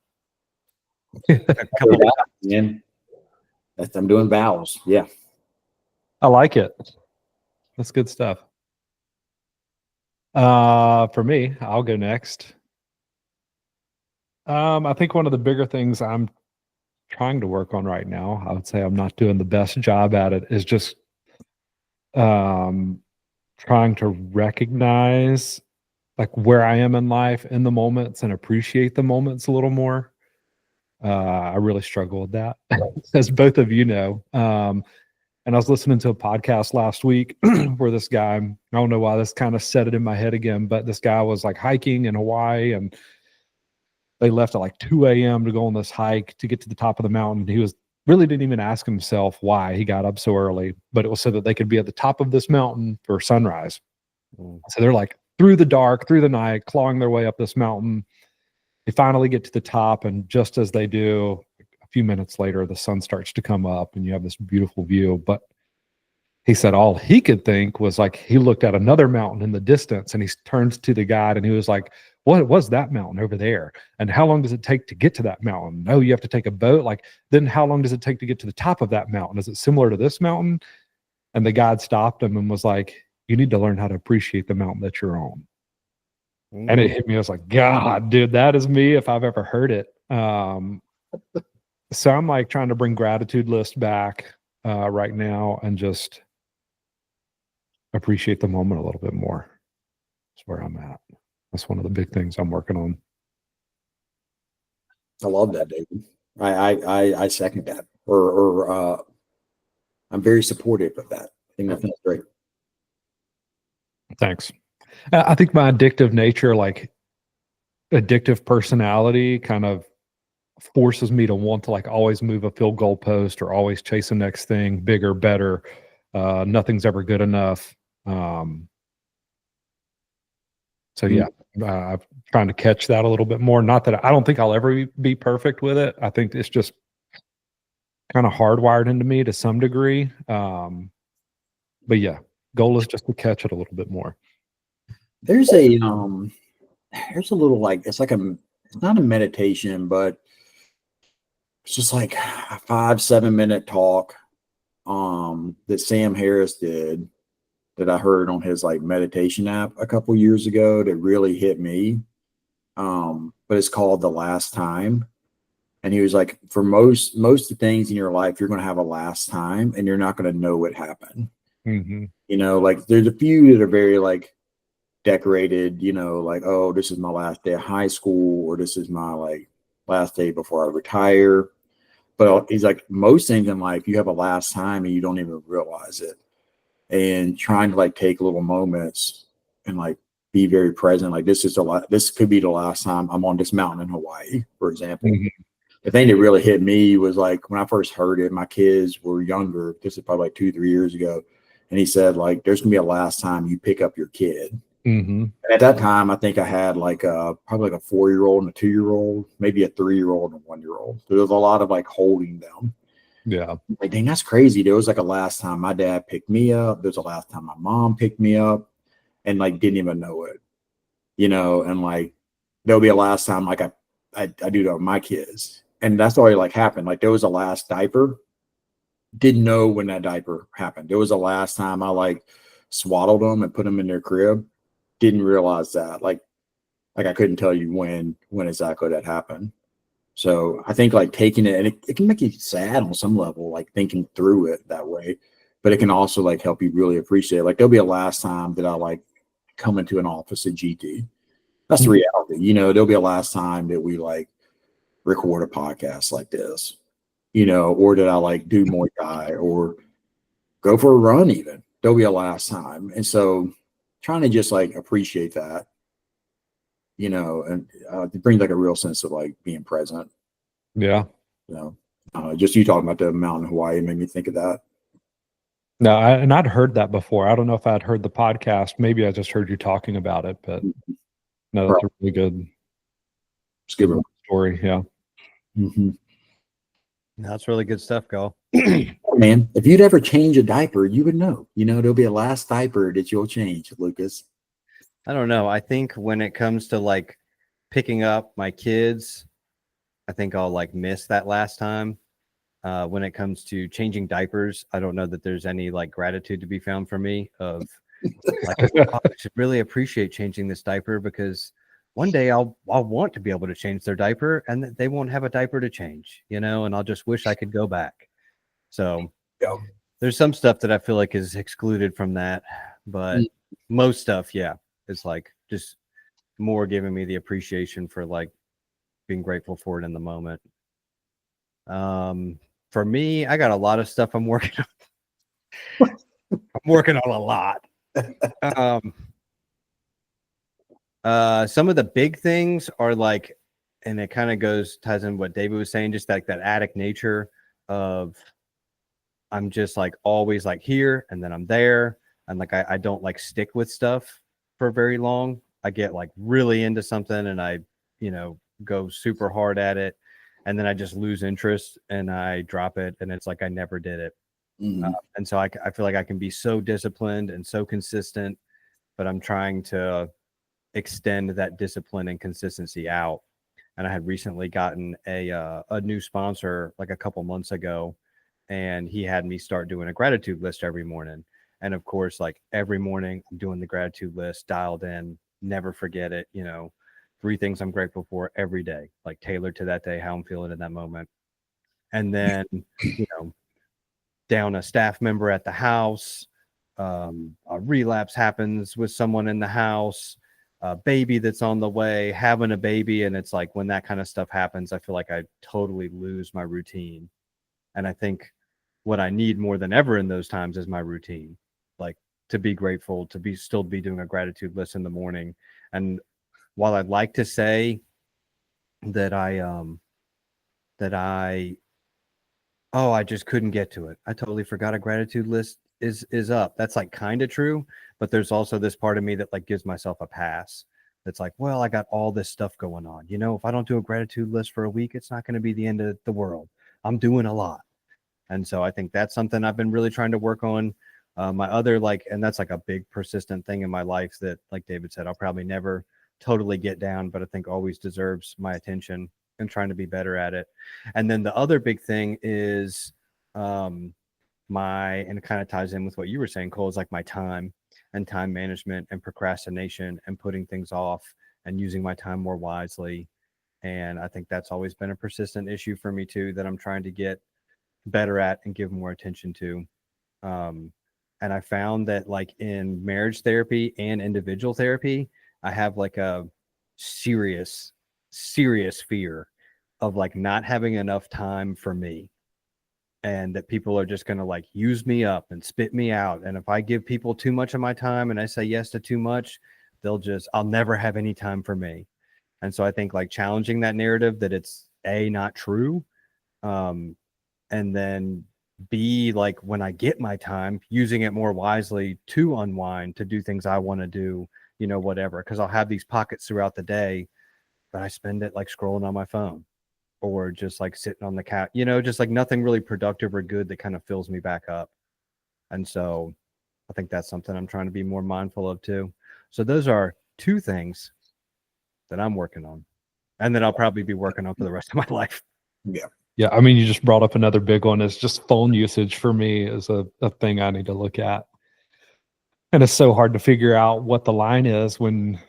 A couple of times. I'm doing vows. Yeah. I like it. That's good stuff. For me, I'll go next. I think one of the bigger things I'm trying to work on right now, I would say I'm not doing the best job at it, is just trying to recognize like where I am in life in the moments and appreciate the moments a little more. I really struggle with that, as both of you know. And I was listening to a podcast last week where this guy, I don't know why this kind of set it in my head again, but this guy was like hiking in Hawaii and they left at like 2 a.m. to go on this hike to get to the top of the mountain. He really didn't even ask himself why he got up so early, but it was so that they could be at the top of this mountain for sunrise. So they're like through the dark, through the night, clawing their way up this mountain. They finally get to the top, and just as they do, a few minutes later, the sun starts to come up and you have this beautiful view. But he said all he could think was like he looked at another mountain in the distance and he turned to the guide and he was like, what was that mountain over there? And how long does it take to get to that mountain? No, you have to take a boat. Like, then how long does it take to get to the top of that mountain? Is it similar to this mountain? And the guide stopped him and was like, you need to learn how to appreciate the mountain that you're on. And it hit me. I was like, God, dude, that is me if I've ever heard it. So I'm like trying to bring gratitude list back right now and just appreciate the moment a little bit more. That's where I'm at. That's one of the big things I'm working on. I love that, David. I second that. Or I'm very supportive of that. I think that's great. Thanks. I think my addictive nature, like addictive personality, kind of forces me to want to like always move a field goal post or always chase the next thing, bigger, better. Nothing's ever good enough. So yeah, I'm trying to catch that a little bit more. Not that I don't think I'll ever be perfect with it. I think it's just kind of hardwired into me to some degree. But yeah, goal is just to catch it a little bit more. There's a little like it's not a meditation, but it's just like a 5-7 minute talk that Sam Harris did that I heard on his like meditation app a couple years ago that really hit me. But it's called The Last Time. And he was like, for most of the things in your life, you're going to have a last time and you're not going to know what happened. Mm-hmm. Like there's a few that are very like decorated, like, oh, this is my last day of high school, or this is my like last day before I retire. But he's like, most things in life, you have a last time and you don't even realize it. And trying to like take little moments and like be very present. Like this could be the last time I'm on this mountain in Hawaii, for example. Mm-hmm. The thing that really hit me was like when I first heard it, my kids were younger. This is probably like 2-3 years ago. And he said, like, there's gonna be a last time you pick up your kid. Mm-hmm. And at that time, I think I had like probably like a 4-year-old and a 2-year-old, maybe a 3-year-old and a 1-year-old. So there was a lot of like holding them. Yeah. Like, dang, that's crazy. There was like a last time my dad picked me up. There's a last time my mom picked me up and like didn't even know it, and like there'll be a last time like I do that with my kids. And that's already like happened. Like there was a last diaper didn't know when that diaper happened. It was the last time I like swaddled them and put them in their crib. Didn't realize that. Like I couldn't tell you when exactly that happened. So I think like taking it, and it can make you sad on some level, like thinking through it that way, but it can also like help you really appreciate it. Like there'll be a last time that I like come into an office at GT. That's the reality. You know, there'll be a last time that we like record a podcast like this, you know, or did I like do Muay Thai or go for a run even. There'll be a last time. And so trying to just like appreciate that, you know, and it brings like a real sense of like being present. Yeah. You know, just you talking about the mountain in Hawaii made me think of that. No, and I'd heard that before. I don't know if I'd heard the podcast. Maybe I just heard you talking about it, but no, that's a really good, It's a good one. story. Yeah. Mm-hmm. That's really good stuff, Cole. Man, if you'd ever change a diaper, you would know. You know, there'll be a last diaper that you'll change, Lucas. I don't know. I think when it comes to like picking up my kids, I think I'll like miss that last time. When it comes to changing diapers, I don't know that there's any like gratitude to be found for me of like, oh, I should really appreciate changing this diaper because one day I'll want to be able to change their diaper and they won't have a diaper to change, you know, and I'll just wish I could go back. So Yeah. there's some stuff that I feel like is excluded from that, but most stuff, yeah, is like just more giving me the appreciation for like being grateful for it in the moment. For me, I got a lot of stuff I'm working on. I'm working on a lot. Some of the big things are like, and it kind of ties in what David was saying, just like that addict nature of I'm just like always like here and then I'm there. And like I don't like stick with stuff for very long. I get like really into something and I, you know, go super hard at it. And then I just lose interest and I drop it. And it's like I never did it. Mm-hmm. And so I feel like I can be so disciplined and so consistent, but I'm trying to extend that discipline and consistency out. And I had recently gotten a new sponsor like a couple months ago, and he had me start doing a gratitude list every morning. And of course, like every morning, I'm doing the gratitude list, dialed in, never forget it. You know, 3 things I'm grateful for every day, like tailored to that day, how I'm feeling in that moment. And then, you know, down a staff member at the house, a relapse happens with someone in the house, a baby that's on the way, having a baby. And it's like when that kind of stuff happens, I feel like I totally lose my routine. And I think what I need more than ever in those times is my routine, like to be grateful, to be still be doing a gratitude list in the morning. And while I'd like to say that I just couldn't get to it. I totally forgot a gratitude list is up. That's like kind of true, but there's also this part of me that like gives myself a pass. That's like, well, I got all this stuff going on. You know, if I don't do a gratitude list for a week, it's not going to be the end of the world. I'm doing a lot. And so I think that's something I've been really trying to work on. My other like, and that's like a big persistent thing in my life that, like David said, I'll probably never totally get down, but I think always deserves my attention and trying to be better at it. And then the other big thing is and it kind of ties in with what you were saying, Cole, is like my time and time management and procrastination and putting things off and using my time more wisely. And I think that's always been a persistent issue for me too, that I'm trying to get better at and give more attention to. And I found that like in marriage therapy and individual therapy, I have like a serious fear of like not having enough time for me, and that people are just going to like use me up and spit me out. And if I give people too much of my time and I say yes to too much, I'll never have any time for me. And so I think like challenging that narrative that it's not true. And then B, like when I get my time, using it more wisely to unwind, to do things I want to do, you know, whatever. Because I'll have these pockets throughout the day, but I spend it like scrolling on my phone or just like sitting on the couch, you know, just like nothing really productive or good that kind of fills me back up. And so I think that's something I'm trying to be more mindful of too. So those are 2 things that I'm working on and that I'll probably be working on for the rest of my life. Yeah. Yeah, I mean, you just brought up another big one. Is just phone usage for me is a thing I need to look at. And it's so hard to figure out what the line is when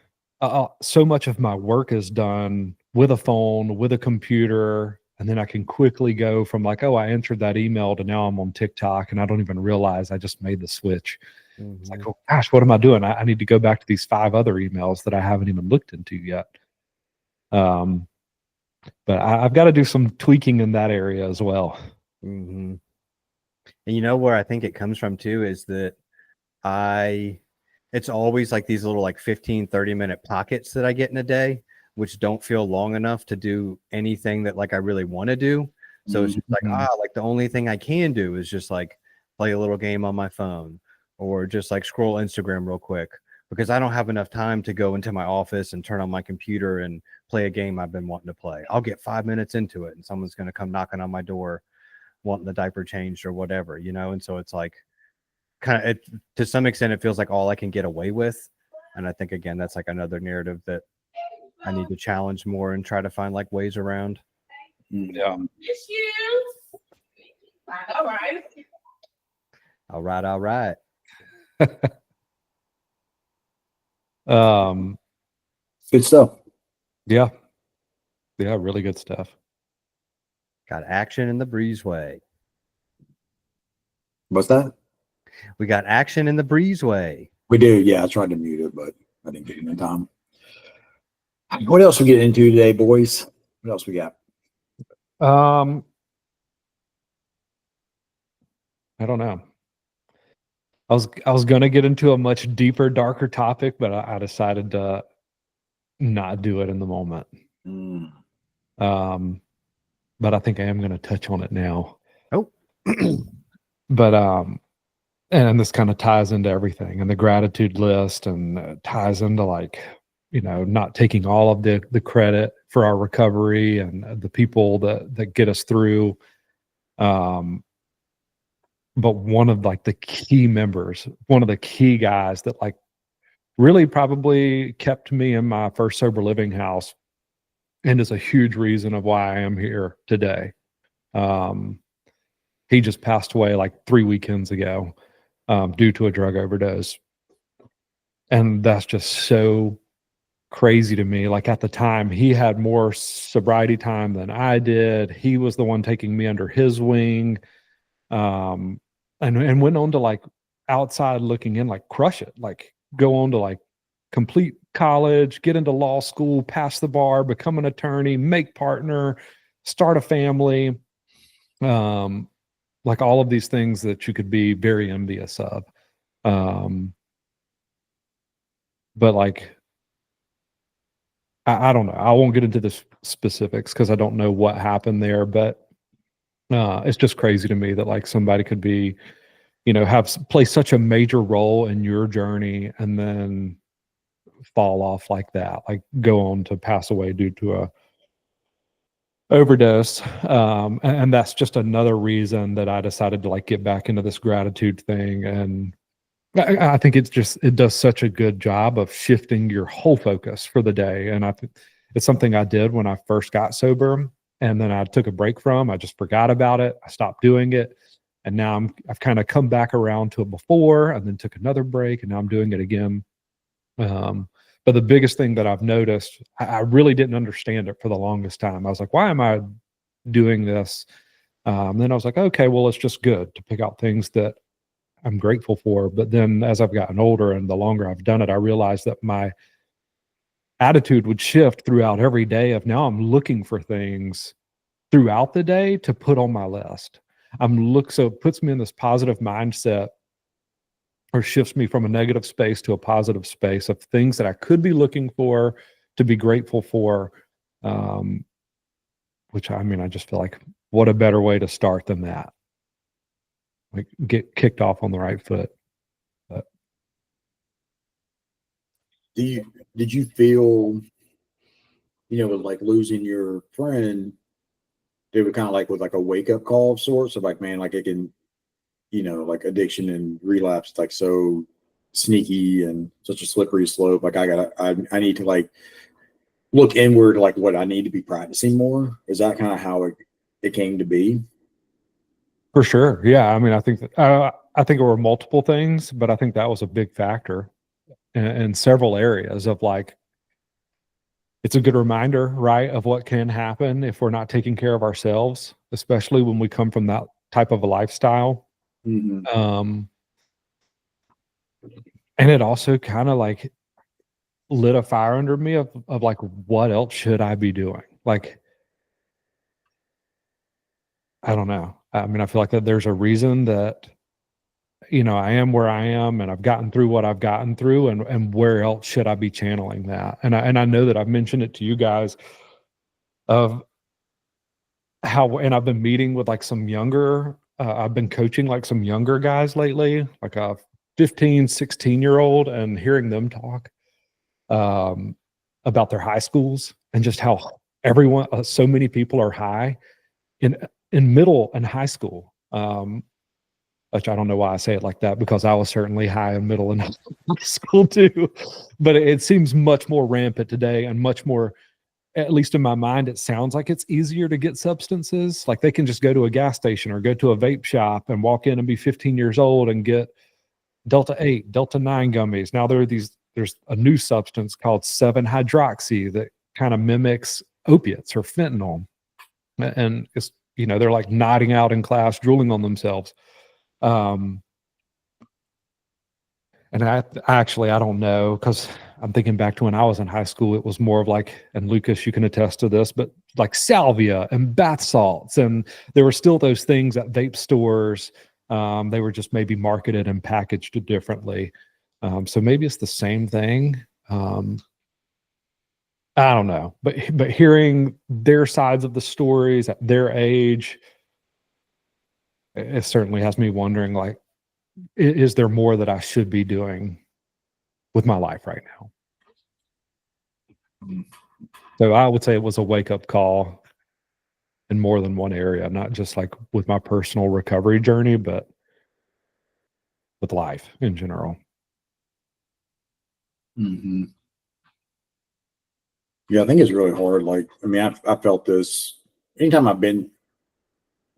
so much of my work is done with a phone, with a computer. And then I can quickly go from like, oh, I entered that email to now I'm on TikTok and I don't even realize I just made the switch. It's like, oh gosh, what am I doing? I need to go back to these 5 other emails that I haven't even looked into yet. But I've got to do some tweaking in that area as well. And you know where I think it comes from too is that it's always like these little like 15-30 minute pockets that I get in a day, which don't feel long enough to do anything that like I really want to do. So it's just like, like the only thing I can do is just like play a little game on my phone or just like scroll Instagram real quick, because I don't have enough time to go into my office and turn on my computer and play a game I've been wanting to play. I'll get 5 minutes into it and someone's going to come knocking on my door wanting the diaper changed or whatever, you know? And so it's like kind of, to some extent, it feels like all I can get away with. And I think, again, that's like another narrative that I need to challenge more and try to find like ways around. Yeah. All right. Good stuff. Yeah, really good stuff. Got action in the breezeway. What's that? We got action in the breezeway. We do. Yeah, I tried to mute it, but I didn't get it in time. What else we get into today, boys? What else we got? I don't know. I was gonna get into a much deeper, darker topic, but I decided to not do it in the moment. But I think I am gonna touch on it now. Oh. But and this kind of ties into everything and the gratitude list, and ties into like, not taking all of the credit for our recovery and the people that get us through. But one of like the key members, one of the key guys that like really probably kept me in my first sober living house and is a huge reason of why I am here today. He just passed away like 3 weekends ago due to a drug overdose. And that's just so crazy to me. Like at the time, he had more sobriety time than I did. He was the one taking me under his wing. And went on to like outside looking in, like crush it, like go on to like complete college, get into law school, pass the bar, become an attorney, make partner, start a family. Like all of these things that you could be very envious of. But like, I don't know. I won't get into the specifics because I don't know what happened there, but it's just crazy to me that like somebody could be, play such a major role in your journey and then fall off like that, like go on to pass away due to a overdose. And that's just another reason that I decided to like get back into this gratitude thing. And I think it does such a good job of shifting your whole focus for the day. And I think it's something I did when I first got sober, and then I took a break from. I just forgot about it. I stopped doing it, and now I've kind of come back around to it before, and then took another break, and now I'm doing it again. But the biggest thing that I've noticed, I really didn't understand it for the longest time. I was like, why am I doing this? Then I was like, okay, well, it's just good to pick out things that I'm grateful for. But then as I've gotten older and the longer I've done it, I realized that my attitude would shift throughout every day of now I'm looking for things throughout the day to put on my list. So it puts me in this positive mindset, or shifts me from a negative space to a positive space of things that I could be looking for, to be grateful for. Which I just feel like, what a better way to start than that? Like get kicked off on the right foot. But did you feel, with like losing your friend, it was kind of like with like a wake up call of sorts of like, man, like it can, like addiction and relapse, like so sneaky and such a slippery slope. Like I need to like look inward, like what I need to be practicing more. Is that kind of how it it came to be? For sure. Yeah. I mean, I think there were multiple things, but I think that was a big factor in several areas of like, it's a good reminder, right, of what can happen if we're not taking care of ourselves, especially when we come from that type of a lifestyle. Mhm. And it also kind of like lit a fire under me of like, what else should I be doing? Like, I don't know. I mean, I feel like that there's a reason that, I am where I am and I've gotten through what I've gotten through, and where else should I be channeling that? And I know that I've mentioned it to you guys of how, and I've been meeting with like some younger, I've been coaching like some younger guys lately, like a 15, 16-year-old, and hearing them talk about their high schools and just how everyone, so many people are high in middle and high school. Which I don't know why I say it like that, because I was certainly high in middle and high school too. But it seems much more rampant today, and much more, at least in my mind, it sounds like it's easier to get substances. Like they can just go to a gas station or go to a vape shop and walk in and be 15 years old and get Delta 8, Delta 9 gummies. Now there's a new substance called 7-hydroxy that kind of mimics opiates or fentanyl. And it's, they're like nodding out in class, drooling on themselves. And I don't know, because I'm thinking back to when I was in high school, it was more of like, and Lucas, you can attest to this, but like salvia and bath salts. And there were still those things at vape stores. They were just maybe marketed and packaged differently. So maybe it's the same thing. I don't know, but hearing their sides of the stories at their age, it certainly has me wondering, like, is there more that I should be doing with my life right now? So I would say it was a wake-up call in more than one area, not just like with my personal recovery journey, but with life in general. Mm-hmm. Yeah, I think it's really hard. Like, I mean, I felt this anytime I've been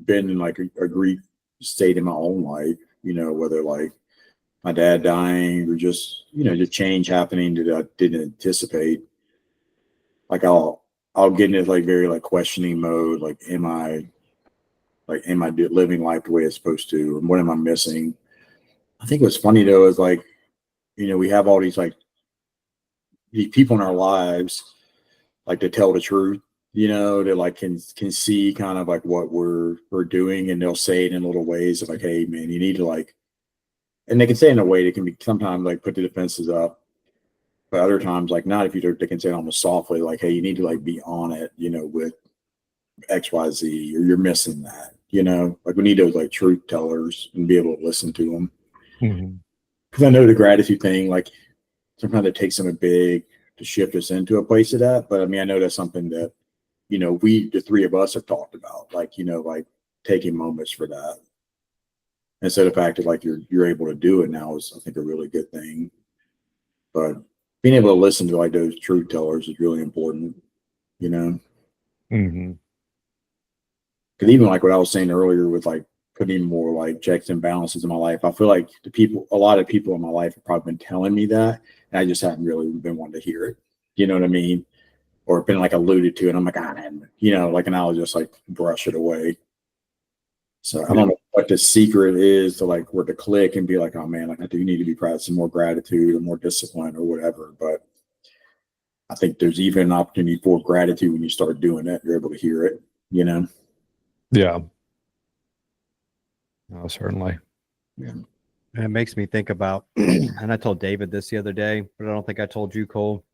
in like a grief state in my own life, whether like my dad dying or just, just change happening that I didn't anticipate. Like I'll get into like very like questioning mode. Like, am I living life the way it's supposed to? Or what am I missing? I think what's funny though is like, we have all these like these people in our lives like to tell the truth, that like can see kind of like what we're doing, and they'll say it in little ways of like, hey man, you need to like, and they can say it in a way that can be sometimes like put the defenses up, but other times like not. If you, they can say it almost softly, like, hey, you need to like be on it, with XYZ, or you're missing that, like we need those like truth tellers and be able to listen to them. Mm-hmm. Because I know the gratitude thing, like sometimes it takes something big to shift us into a place of that. But I mean, I know that's something that, the three of us have talked about, like, like taking moments for that. And so the fact that like you're able to do it now is, I think, a really good thing. But being able to listen to like those truth tellers is really important, Mm-hmm. Because even like what I was saying earlier with like putting more like checks and balances in my life, I feel like a lot of people in my life have probably been telling me that, and I just haven't really been wanting to hear it. You know what I mean? Or been like alluded to, and I'm like, like, and I'll just like brush it away. So I don't know what the secret is to like where to click and be like, oh man, like I do need to be practicing more gratitude or more discipline or whatever. But I think there's even an opportunity for gratitude when you start doing it. You're able to hear it, Yeah. Oh, certainly. Yeah. And it makes me think about, and I told David this the other day, but I don't think I told you, Cole.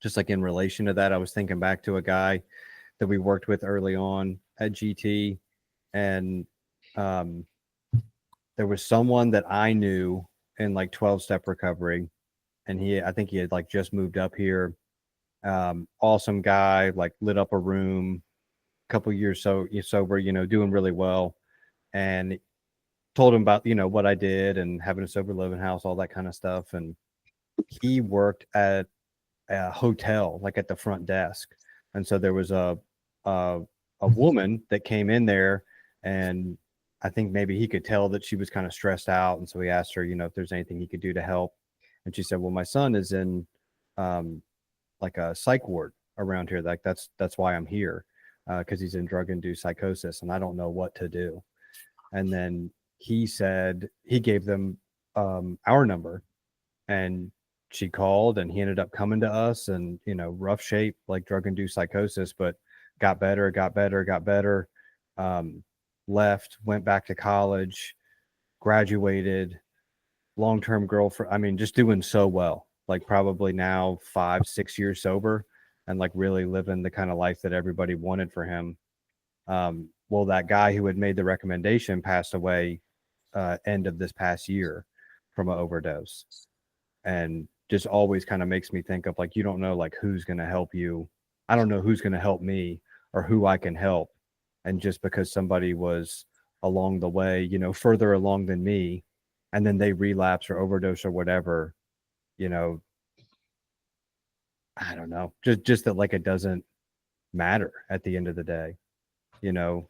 Just like in relation to that, I was thinking back to a guy that we worked with early on at GT, and there was someone that I knew in like 12-step recovery, and I think he had like just moved up here. Awesome guy, like lit up a room, couple years sober, doing really well, and told him about what I did and having a sober living house, all that kind of stuff. And he worked at a hotel, like at the front desk, and so there was a a woman that came in there, and I think maybe he could tell that she was kind of stressed out. And so he asked her, if there's anything he could do to help. And she said, well, my son is in like a psych ward around here. Like that's why I'm here, because he's in drug-induced psychosis and I don't know what to do. And then he said he gave them our number, and she called, and he ended up coming to us, and rough shape, like drug-induced psychosis, but got better. Left, went back to college, graduated, long-term girlfriend. I mean, just doing so well, like probably now 5-6 years sober, and like really living the kind of life that everybody wanted for him. Well, that guy who had made the recommendation passed away end of this past year from an overdose. And just always kind of makes me think of like, you don't know like who's going to help you. I don't know who's going to help me or who I can help. And just because somebody was along the way, further along than me, and then they relapse or overdose or whatever, I don't know, just that like it doesn't matter at the end of the day, I don't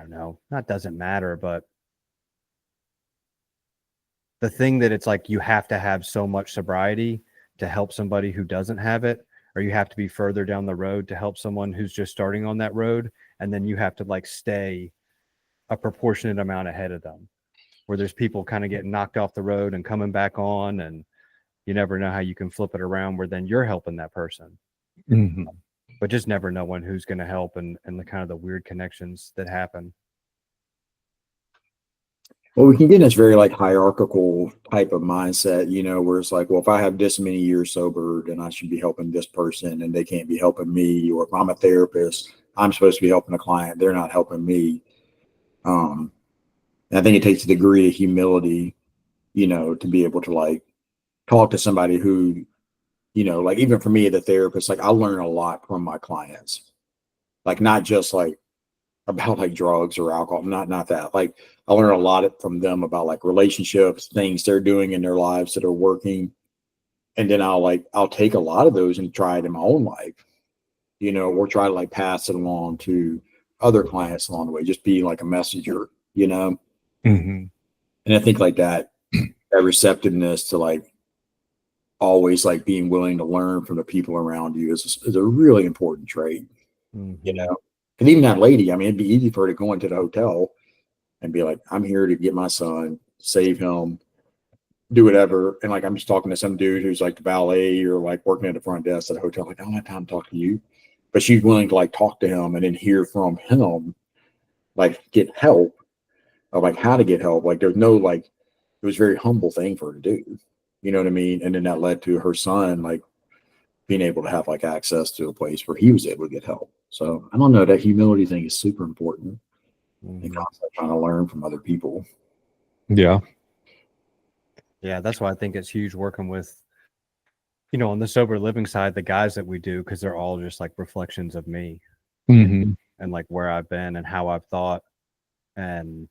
know, not doesn't matter, but the thing that it's like you have to have so much sobriety to help somebody who doesn't have it, or you have to be further down the road to help someone who's just starting on that road, and then you have to like stay a proportionate amount ahead of them, where there's people kind of getting knocked off the road and coming back on, and you never know how you can flip it around where then you're helping that person. Mm-hmm. But just never knowing who's going to help, and the kind of the weird connections that happen. Well, we can get in this very like hierarchical type of mindset, where it's like, well, if I have this many years sober, then I should be helping this person and they can't be helping me. Or if I'm a therapist, I'm supposed to be helping a client. They're not helping me. And I think it takes a degree of humility, to be able to like talk to somebody who, like even for me, the therapist, like I learn a lot from my clients, like not just like about like drugs or alcohol, not that. Like I learn a lot from them about like relationships, things they're doing in their lives that are working. And then I'll take a lot of those and try it in my own life, or try to like pass it along to other clients along the way, just be like a messenger, Mm-hmm. And I think like that receptiveness to like always like being willing to learn from the people around you is a really important trait, Mm-hmm. And even that lady, I mean, it'd be easy for her to go into the hotel and be like, I'm here to get my son, save him, do whatever. And like, I'm just talking to some dude who's like the valet or like working at the front desk at a hotel. Like, I don't have time to talk to you. But she's willing to like talk to him and then hear from him, like get help of like how to get help. Like there's no like, it was a very humble thing for her to do. You know what I mean? And then that led to her son, like being able to have like access to a place where he was able to get help. So I don't know, that humility thing is super important. And constantly trying to learn from other people. Yeah. Yeah, that's why I think it's huge working with, on the sober living side, the guys that we do, because they're all just like reflections of me, Mm-hmm. and like where I've been and how I've thought. And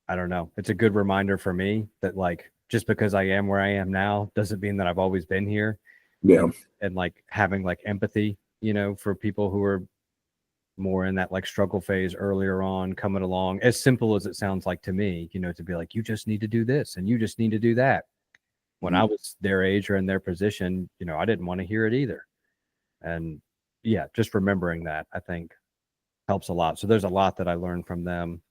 I don't know, it's a good reminder for me that like just because I am where I am now doesn't mean that I've always been here. Yeah. And like having like empathy, for people who are more in that like struggle phase earlier on, coming along, as simple as it sounds like to me, to be like, you just need to do this and you just need to do that. When I was their age or in their position, I didn't want to hear it either. And yeah, just remembering that I think helps a lot. So there's a lot that I learned from them,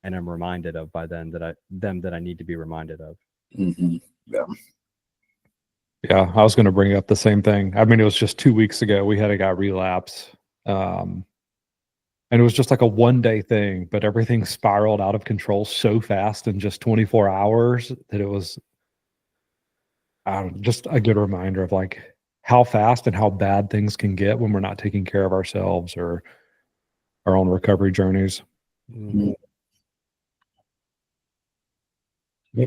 and I'm reminded of by then that I need to be reminded of. Mm-hmm. Yeah. Yeah, I was going to bring up the same thing. I mean, it was just 2 weeks ago we had a guy relapse, and it was just like a one-day thing, but everything spiraled out of control so fast in just 24 hours that it was just a good reminder of like how fast and how bad things can get when we're not taking care of ourselves or our own recovery journeys. Mm-hmm. Yeah.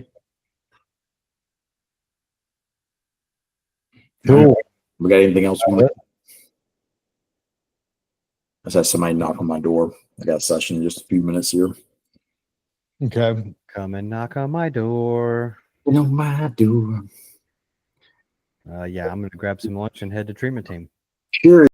Cool. We got anything else? I said somebody knock on my door. I got a session in just a few minutes here. Okay. Come and knock on my door. My door. Yeah, I'm gonna grab some lunch and head to treatment team. Sure.